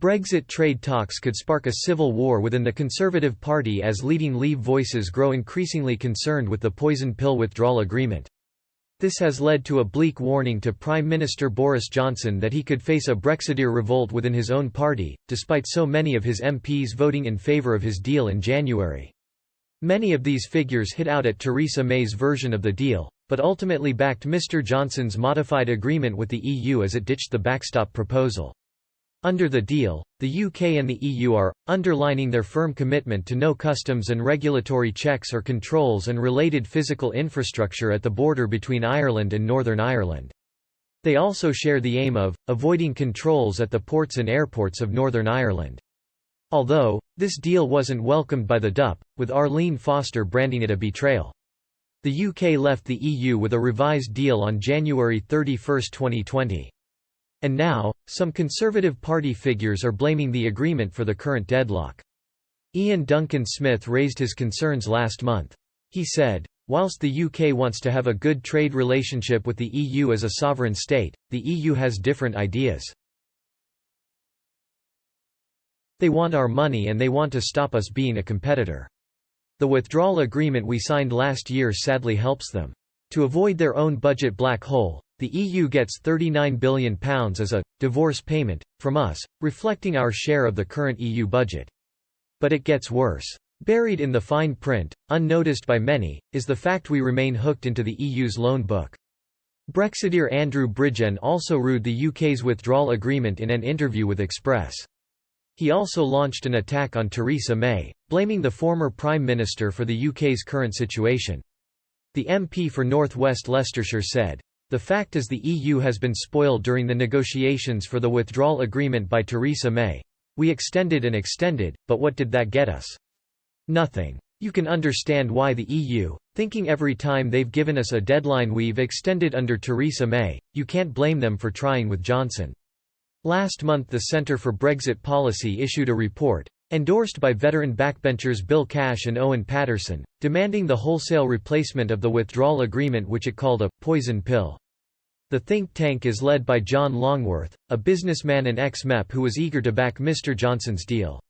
Brexit trade talks could spark a civil war within the Conservative Party as leading Leave voices grow increasingly concerned with the poison pill withdrawal agreement. This has led to a bleak warning to Prime Minister Boris Johnson that he could face a Brexiteer revolt within his own party, despite so many of his MPs voting in favour of his deal in January. Many of these figures hit out at Theresa May's version of the deal, but ultimately backed Mr Johnson's modified agreement with the EU as it ditched the backstop proposal. Under the deal, the UK and the EU are underlining their firm commitment to no customs and regulatory checks or controls and related physical infrastructure at the border between Ireland and Northern Ireland. They also share the aim of avoiding controls at the ports and airports of Northern Ireland. Although this deal wasn't welcomed by the DUP, with Arlene Foster branding it a betrayal. The UK left the EU with a revised deal on January 31, 2020. And now, some Conservative Party figures are blaming the agreement for the current deadlock. Ian Duncan Smith raised his concerns last month. He said, "Whilst the UK wants to have a good trade relationship with the EU as a sovereign state, the EU has different ideas. They want our money and they want to stop us being a competitor. The withdrawal agreement we signed last year sadly helps them. To avoid their own budget black hole, the EU gets £39 billion as a divorce payment from us, reflecting our share of the current EU budget. But it gets worse. Buried in the fine print, unnoticed by many, is the fact we remain hooked into the EU's loan book." Brexiteer Andrew Bridgen also rued the UK's withdrawal agreement in an interview with Express. He also launched an attack on Theresa May, blaming the former Prime Minister for the UK's current situation. The MP for North West Leicestershire said, "The fact is the EU has been spoiled during the negotiations for the withdrawal agreement by Theresa May. We extended and extended, but what did that get us? Nothing. You can understand why the EU, thinking every time they've given us a deadline we've extended under Theresa May, you can't blame them for trying with Johnson." Last month the Centre for Brexit Policy issued a report, endorsed by veteran backbenchers Bill Cash and Owen Paterson, demanding the wholesale replacement of the withdrawal agreement which it called a «poison pill». The think tank is led by John Longworth, a businessman and ex-MEP who was eager to back Mr Johnson's deal.